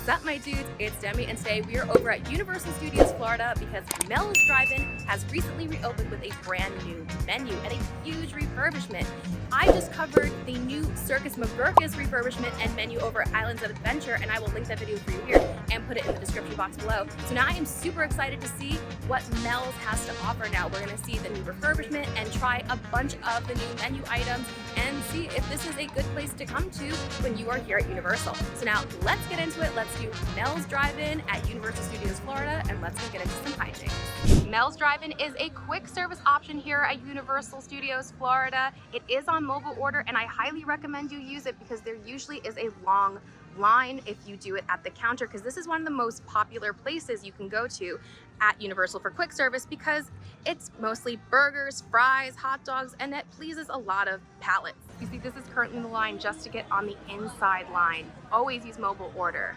Sup my dudes, it's Demi, and today we are over at Universal Studios Florida because Mel's Drive-In has recently reopened with a brand new menu and a huge refurbishment. I just covered the new Circus McGurk's refurbishment and menu over at Islands of Adventure, and I will link that video for you here and put it in the description box below. So now I am super excited to see what Mel's has to offer now. We're gonna see the new refurbishment and try a bunch of the new menu items and see if this is a good place to come to when you are here at Universal. So now let's get into it. Let's do Mel's Drive-In at Universal Studios Florida, and let's get into some hijinks. Mel's Drive-In is a quick service option here at Universal Studios Florida. It is on mobile order, and I highly recommend you use it because there usually is a long line if you do it at the counter, because this is one of the most popular places you can go to at Universal for quick service because it's mostly burgers, fries, hot dogs, and it pleases a lot of palates. You see, this is currently the line just to get on the inside line. Always use mobile order.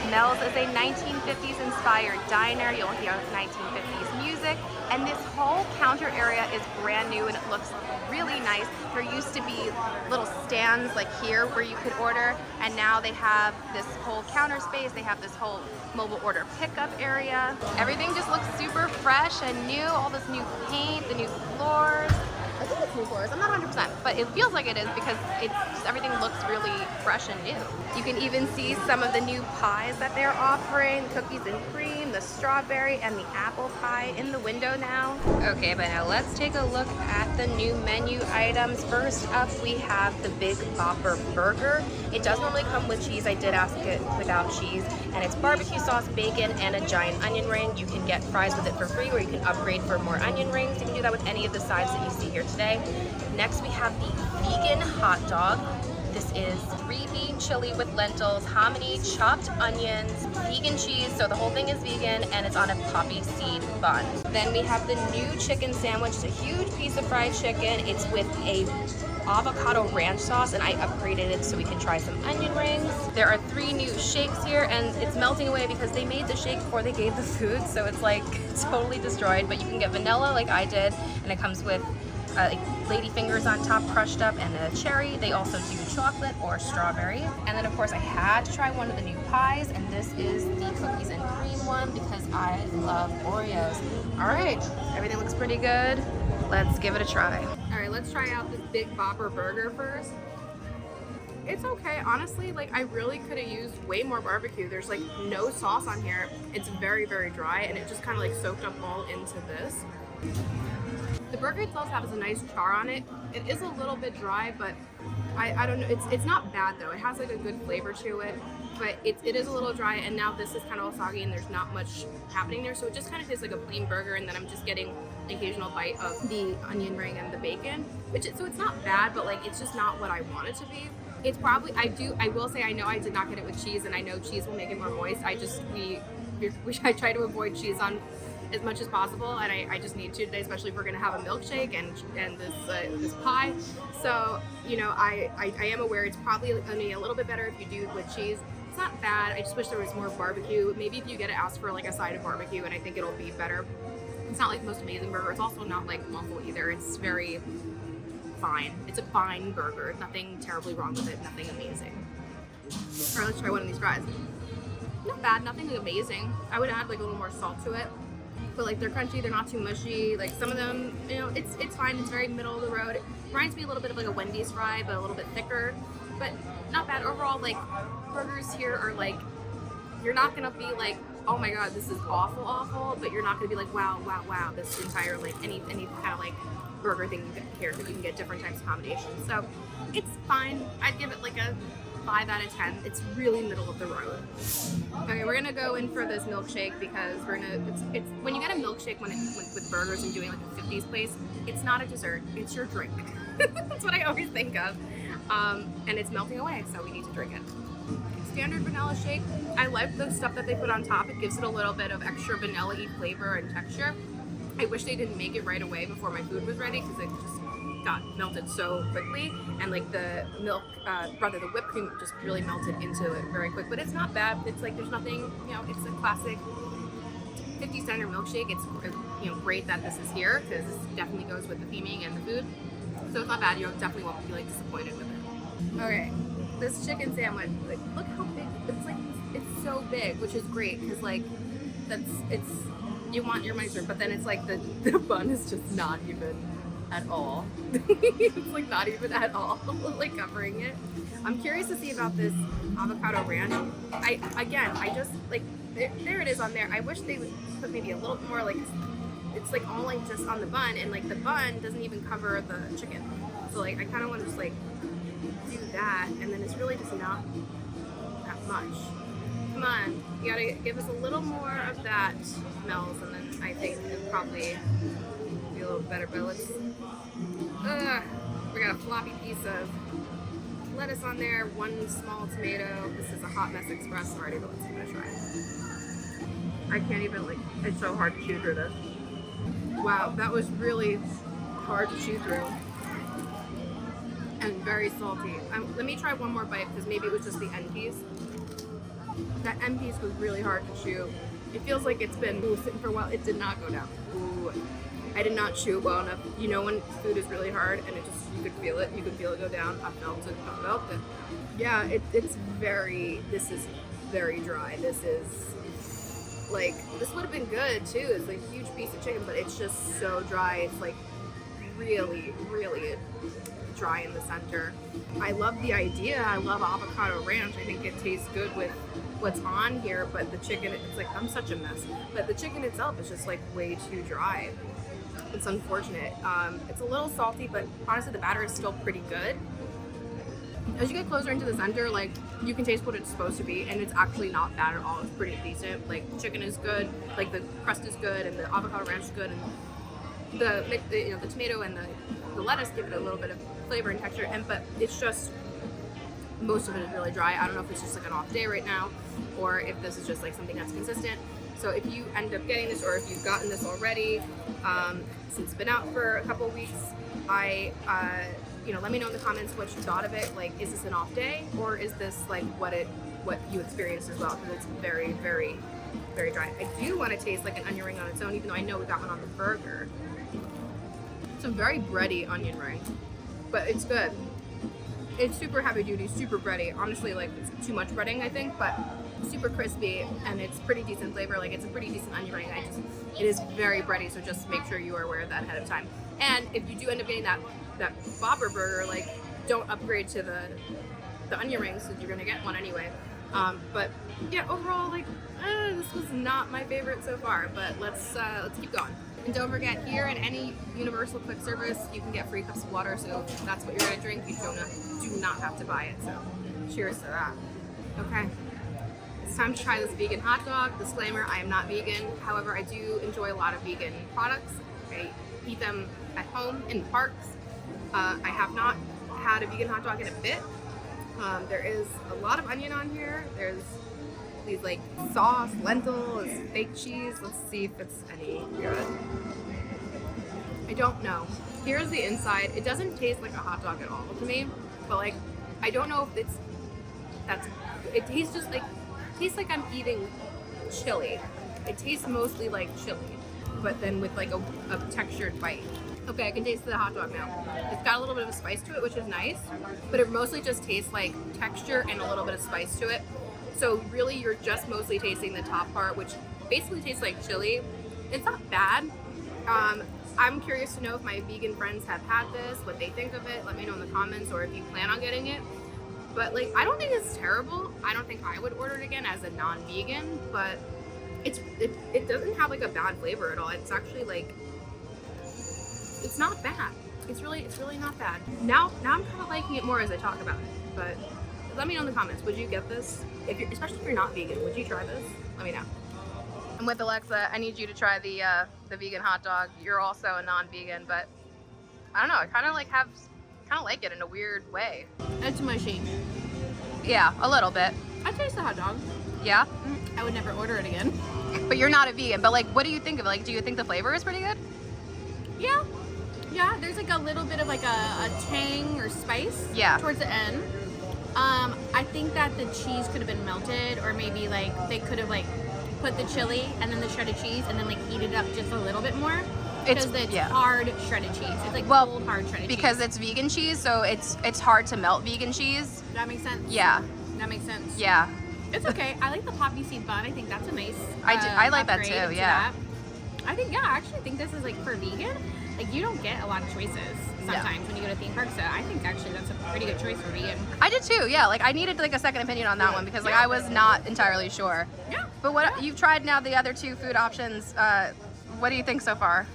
Mel's is a 1950s inspired diner. You'll hear 1950s music, and this whole counter area is brand new and it looks really nice. There used to be little stands like here where you could order, and now they have this whole counter space. They have this whole mobile order pickup area. Everything just looks super fresh and new. All this new paint, the new floors. I think it's new floors, I'm not 100%, but it feels like it is because it's just, everything looks really fresh and new. You can even see some of the new pies that they're offering, cookies and cream, the strawberry and the apple pie in the window now. Okay, but now let's take a look at the new menu items. First up, we have the Big Bopper Burger. It does normally come with cheese. I did ask it without cheese, and it's barbecue sauce, bacon, and a giant onion ring. You can get fries with it for free, or you can upgrade for more onion rings. You can do that with any of the sides that you see here today. Next, we have the vegan hot dog. This is 3-bean chili with lentils, hominy, chopped onions, vegan cheese, so the whole thing is vegan, and it's on a poppy seed bun. Then we have the new chicken sandwich. It's a huge piece of fried chicken. It's with a avocado ranch sauce, and I upgraded it so we can try some onion rings. There are 3 new shakes here, and it's melting away because they made the shake before they gave the food, so it's like totally destroyed. But you can get vanilla like I did, and it comes with like lady fingers on top crushed up and a cherry. They also do chocolate or strawberry. And then of course I had to try one of the new pies, and this is the cookies and cream one because I love Oreos. All right, everything looks pretty good. Let's give it a try. All right, let's try out this Big Bopper Burger first. It's okay, honestly. Like, I really could have used way more barbecue. There's like no sauce on here. It's very, very dry, and it just kind of like soaked up all into this. The burger itself has a nice char on it. It is a little bit dry, but I don't know. It's not bad though. It has like a good flavor to it, but it is a little dry. And now this is kind of all soggy, and there's not much happening there. So it just kind of tastes like a plain burger, and then I'm just getting an occasional bite of the onion ring and the bacon, so it's not bad, but like it's just not what I want it to be. It's probably, I will say, I know I did not get it with cheese, and I know cheese will make it more moist. I try to avoid cheese on as much as possible, and I just need to today, especially if we're gonna have a milkshake and this pie. So, you know, I am aware it's probably gonna be a little bit better if you do it with cheese. It's not bad. I just wish there was more barbecue. Maybe if you get it, ask for like a side of barbecue, and I think it'll be better. It's not like the most amazing burger. It's also not like awful either. It's very fine. It's a fine burger. Nothing terribly wrong with it. Nothing amazing. All right, let's try one of these fries. Not bad. Nothing amazing. I would add like a little more salt to it. But like, they're crunchy, they're not too mushy. Like some of them, you know, it's fine. It's very middle of the road. It reminds me a little bit of like a Wendy's fry, but a little bit thicker. But not bad overall. Like, burgers here are like, you're not gonna be like, oh my god, this is awful, but you're not gonna be like, wow, this entire like any kind of like burger thing you get here, because you can get different types of combinations. So it's fine. I'd give it like a 5 out of 10. It's really middle of the road. Okay, we're gonna go in for this milkshake because it's when you get a milkshake with burgers and doing like a 50s place, it's not a dessert, it's your drink. That's what I always think of. And it's melting away, so we need to drink it. Standard vanilla shake. I like the stuff that they put on top. It gives it a little bit of extra vanilla-y flavor and texture. I wish they didn't make it right away before my food was ready, because it just got melted so quickly, and like the milk, the whipped cream just really melted into it very quick. But it's not bad. It's like there's nothing, you know, it's a classic 50-cent milkshake. It's, you know, great that this is here because this definitely goes with the theming and the food. So it's not bad. You definitely won't be like disappointed with it. Okay, this chicken sandwich, like, look how big. It's like, it's so big, which is great because like it's you want your money's worth, but then it's like the bun is just not even at all. It's like not even at all like covering it. I'm curious to see about this avocado ranch. I just like there it is on there. I wish they would put maybe a little more like it's like all like just on the bun, and like the bun doesn't even cover the chicken. So like I kind of want to just like do that, and then it's really just not that much. Come on, you gotta give us a little more of that, Mel's, and then I think it'll probably be a little better. But let's. We got a floppy piece of lettuce on there, one small tomato. This is a hot mess express already, but let's give it a try. I can't even like. It's so hard to chew through this. Wow, that was really hard to chew through. And very salty. Let me try one more bite because maybe it was just the end piece. That end piece was really hard to chew. It feels like it's been sitting for a while. It did not go down. Ooh, I did not chew it well enough. You know when food is really hard and it just, you could feel it. You could feel it go down. I felt it. I felt it. Yeah, it's very, this is very dry. This is like, this would have been good too. It's like a huge piece of chicken, but it's just so dry. It's like really, really dry in the center. I love the idea. I love avocado ranch. I think it tastes good with what's on here, but the chicken, it's like, I'm such a mess. But the chicken itself is just like way too dry. It's unfortunate. It's a little salty, but honestly the batter is still pretty good. As you get closer into the center, like you can taste what it's supposed to be, and it's actually not bad at all. It's pretty decent. Like the chicken is good, like the crust is good, and the avocado ranch is good, and the you know, the tomato and the lettuce give it a little bit of flavor and texture, but it's just, most of it is really dry. I don't know if it's just like an off day right now, or if this is just like something that's consistent. So if you end up getting this, or if you've gotten this already, since it's been out for a couple of weeks, you know, let me know in the comments what you thought of it. Like, is this an off day, or is this like what you experienced as well? Because it's very, very, very dry. I do want to taste like an onion ring on its own, even though I know we got one on the burger. It's a very bready onion ring, but it's good. It's super heavy duty, super bready. Honestly, like it's too much breading, I think, but super crispy, and it's pretty decent flavor. Like it's a pretty decent onion ring. It is very bready, so just make sure you are aware of that ahead of time. And if you do end up getting that Bopper Burger, like don't upgrade to the onion rings, since you're gonna get one anyway. But yeah, overall, like this was not my favorite so far. But let's keep going. And don't forget, here at any Universal quick service, you can get free cups of water. So if that's what you're gonna drink, you do not have to buy it. So cheers to that. Okay. It's time to try this vegan hot dog. Disclaimer, I am not vegan. However, I do enjoy a lot of vegan products. I eat them at home, in parks. I have not had a vegan hot dog in a bit. There is a lot of onion on here. There's these like sauce, lentils, fake cheese. Let's see if it's any good. I don't know. Here's the inside. It doesn't taste like a hot dog at all to me, but like, I don't know if it tastes just like, tastes like I'm eating chili. It tastes mostly like chili, but then with like a textured bite. Okay, I can taste the hot dog now. It's got a little bit of a spice to it, which is nice, but it mostly just tastes like texture and a little bit of spice to it. So really, you're just mostly tasting the top part, which basically tastes like chili. It's not bad. I'm curious to know if my vegan friends have had this, what they think of it. Let me know in the comments, or if you plan on getting it. But like, I don't think it's terrible. I don't think I would order it again as a non-vegan, but it doesn't have like a bad flavor at all. It's actually like, it's not bad. It's really not bad. Now I'm kind of liking it more as I talk about it. But let me know in the comments. Would you get this? Especially if you're not vegan, would you try this? Let me know. I'm with Alexa. I need you to try the vegan hot dog. You're also a non-vegan, but I don't know. I kind of like it in a weird way. It's my sheet. Yeah, a little bit. I taste the hot dog. Yeah? I would never order it again. But you're not a vegan. But like, what do you think of it? Like, do you think the flavor is pretty good? Yeah. Yeah, there's like a little bit of like a tang or spice towards the end. I think that the cheese could have been melted, or maybe like they could have like put the chili and then the shredded cheese and then like heated it up just a little bit more. Because it's hard shredded cheese. It's like cold hard shredded cheese. Because it's vegan cheese, so it's hard to melt vegan cheese. That makes sense. Yeah. That makes sense. Yeah. It's okay. I like the poppy seed bun. I think that's a nice I like that too, upgrade to yeah. that. I think, yeah, I actually think this is like for vegan. Like you don't get a lot of choices sometimes when you go to theme parks. So I think actually that's a pretty good choice for vegan. I did too, yeah. Like I needed like a second opinion on that one because like I was not entirely sure. Yeah. But what you've tried now the other two food options, what do you think so far?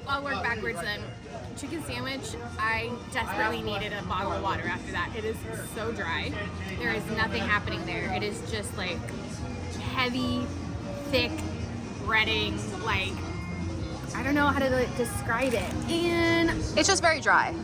I'll work backwards then. Chicken sandwich, I desperately needed a bottle of water after that. It is so dry. There is nothing happening there. It is just like heavy, thick breading, like, I don't know how to like, describe it. And It's just very dry.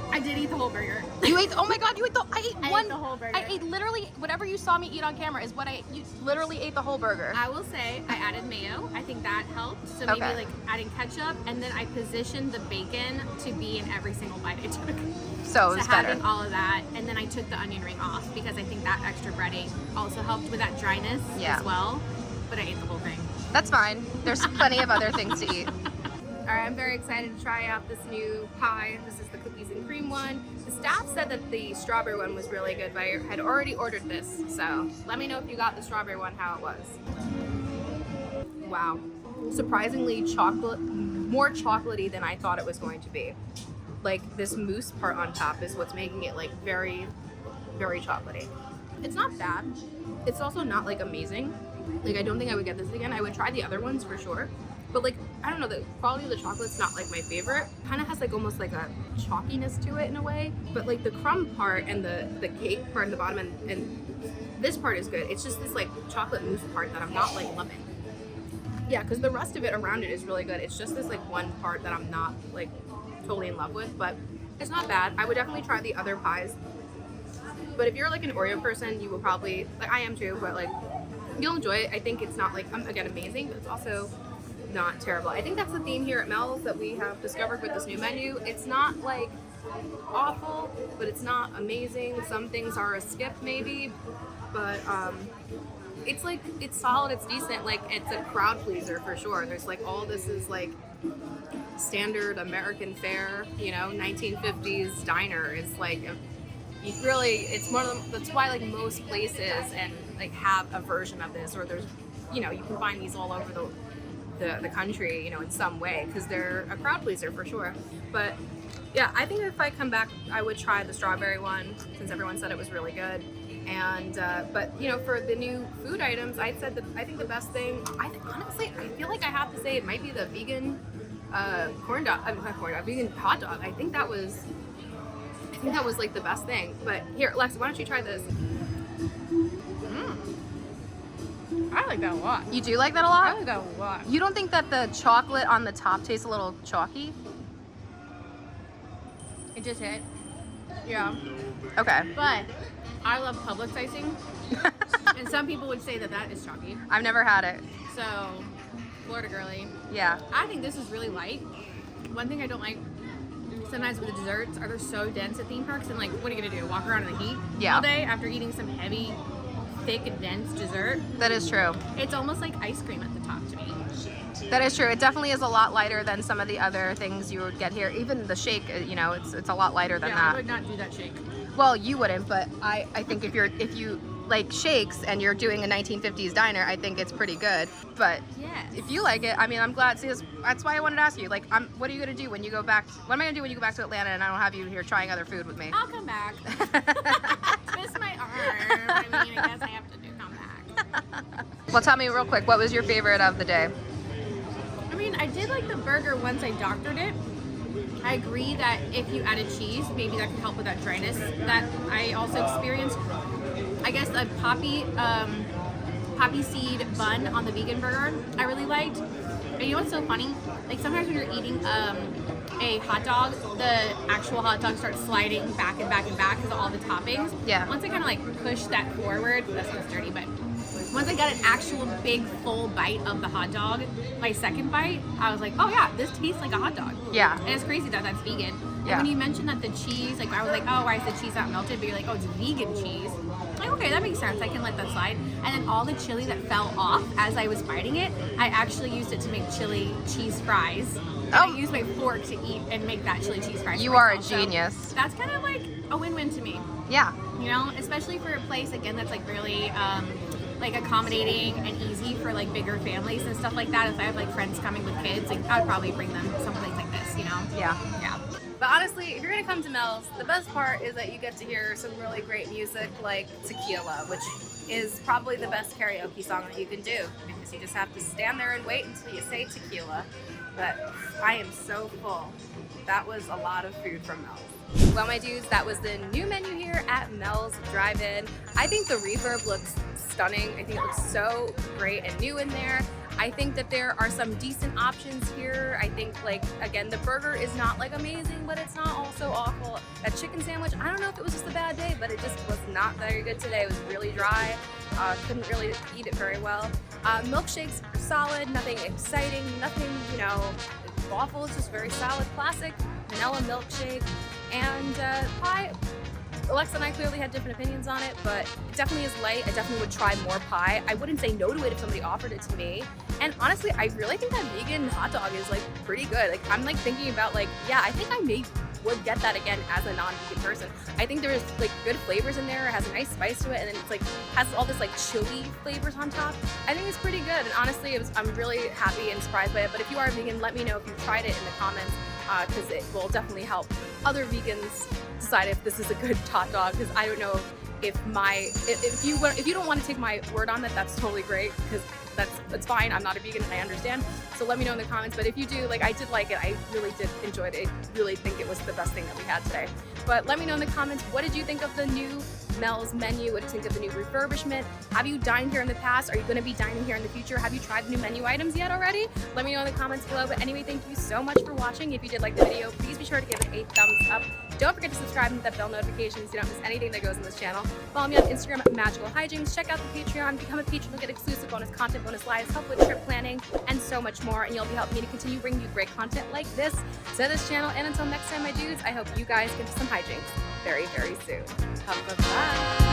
I did eat the whole burger. You ate, oh my God, I ate the whole burger. I ate literally, whatever you saw me eat on camera is what you literally ate the whole burger. I will say I added mayo. I think that helped. So maybe Okay. like adding ketchup, and then I positioned the bacon to be in every single bite I took. So So it's having better. all of that, and then I took the onion ring off because I think that extra breading also helped with that dryness Yeah. as well. But I ate the whole thing. That's fine. There's plenty of other things to eat. All right, I'm very excited to try out this new pie. This is the cookies and cream one. The staff said that the strawberry one was really good, but I had already ordered this. So let me know if you got the strawberry one, how it was. Wow. Surprisingly more chocolatey than I thought it was going to be. Like this mousse part on top is what's making it like very, very chocolatey. It's not bad. It's also not like amazing. Like I don't think I would get this again. I would try the other ones for sure. But like, I don't know, the quality of the chocolate's not like my favorite. Kind of has like almost like a chalkiness to it in a way. But like the crumb part and the cake part at the bottom and this part is good. It's just this like chocolate mousse part that I'm not like loving. Yeah, because the rest of it around it is really good. It's just this like one part that I'm not like totally in love with, but it's not bad. I would definitely try the other pies. But if you're like an Oreo person, you will probably, like I am too, but like you'll enjoy it. I think it's not like, again, amazing, but it's also not terrible. I think that's the theme here at Mel's that we have discovered with this new menu. It's not like awful, but it's not amazing. Some things are a skip maybe, but it's like, it's solid, it's decent. Like it's a crowd pleaser for sure. There's like all this is like standard American fare, you know, 1950s diner is like you really, it's one of them. That's why like most places and like have a version of this, or there's, you know, you can find these all over the country, you know, in some way, because they're a crowd pleaser for sure. But yeah, I think if I come back, I would try the strawberry one since everyone said it was really good. And but you know, for the new food items, I said that I think the best thing, I think honestly, I feel like I have to say it might be the vegan vegan hot dog. I think that was like the best thing. But here, Alexa, why don't you try this? I like that a lot. You do like that a lot? I like that a lot. You don't think that the chocolate on the top tastes a little chalky? It just hit. Yeah. Okay. But I love Publix icing. And some people would say that that is chalky. I've never had it. So, Florida girly. Yeah. I think this is really light. One thing I don't like sometimes with the desserts are they're so dense at theme parks, and like, what are you gonna do? Walk around in the heat all day after eating some heavy, thick, and dense dessert? That is true. It's almost like ice cream at the top to me. That is true. It definitely is a lot lighter than some of the other things you would get here. Even the shake, you know, it's a lot lighter than Yeah, that. I would not do that shake. Well, you wouldn't, but I think if you like shakes and you're doing a 1950s diner, I think it's pretty good. But Yes. if you like it, I mean, I'm glad. See, that's why I wanted to ask you. Like, what are you gonna do when you go back? What am I gonna do when you go back to Atlanta and I don't have you here trying other food with me? I'll come back. Twist my arm. I mean, I guess I have to come back. Well, tell me real quick, what was your favorite of the day? I mean, I did like the burger once I doctored it. I agree that if you added cheese, maybe that could help with that dryness that I also experienced. I guess a poppy seed bun on the vegan burger I really liked. And you know what's so funny? Like sometimes when you're eating a hot dog, the actual hot dog starts sliding back and back and back because of all the toppings. Yeah. Once I kind of like pushed that forward, that sounds dirty, but once I got an actual big full bite of the hot dog, my second bite, I was like, oh yeah, this tastes like a hot dog. Yeah. And it's crazy that that's vegan. Yeah. And when you mentioned that the cheese, like I was like, oh, why is the cheese not melted? But you're like, oh, it's vegan cheese. Like, okay, that makes sense. I can let that slide. And then all the chili that fell off as I was biting it, I actually used it to make chili cheese fries. And I used my fork to eat and make that chili cheese fries. You are a myself. genius. So that's kind of like a win-win to me. Yeah. You know, especially for a place again that's like really like accommodating and easy for like bigger families and stuff like that. If I have like friends coming with kids, like I would probably bring them someplace like this, you know? Yeah. Yeah. But honestly, if you're gonna come to Mel's, the best part is that you get to hear some really great music like Tequila, which is probably the best karaoke song that you can do because you just have to stand there and wait until you say Tequila. But I am so full. That was a lot of food from Mel's. Well, my dudes, that was the new menu here at Mel's Drive-In. I think the reverb looks stunning. I think it looks so great and new in there. I think that there are some decent options here. I think, like, again, the burger is not like amazing, but it's not also awful. That chicken sandwich, I don't know if it was just a bad day, but it just was not very good today. It was really dry. Couldn't really eat it very well. Milkshakes are solid, nothing exciting, nothing, you know, waffle is just very solid, classic vanilla milkshake. And pie, Alexa and I clearly had different opinions on it, but it definitely is light. I definitely would try more pie. I wouldn't say no to it if somebody offered it to me. And honestly, I really think that vegan hot dog is like pretty good. Like I'm like thinking about like, yeah, I think I would get that again as a non-vegan person. I think there's like good flavors in there. It has a nice spice to it, and then it's like has all this like chili flavors on top. I think it's pretty good. And honestly, I'm really happy and surprised by it. But if you are vegan, let me know if you've tried it in the comments, because it will definitely help other vegans decide if this is a good hot dog. Because I don't know if you don't want to take my word on that, that's totally great, because that's fine. I'm not a vegan and I understand. So let me know in the comments. But if you do, like, I did like it. I really did enjoy it. I really think it was the best thing that we had today. But let me know in the comments, what did you think of the new Mel's menu? What did you think of the new refurbishment? Have you dined here in the past? Are you going to be dining here in the future? Have you tried the new menu items yet already? Let me know in the comments below. But anyway, thank you so much for watching. If you did like the video, please be sure to give it a thumbs up. Don't forget to subscribe and hit that bell notification so you don't miss anything that goes on this channel. Follow me on Instagram at Magical Hijinx. Check out the Patreon. Become a patron to get exclusive bonus content, bonus lives, help with trip planning, and so much more. And you'll be helping me to continue bringing you great content like this to this channel. And until next time, my dudes, I hope you guys get some hijinks very, very soon. Bye.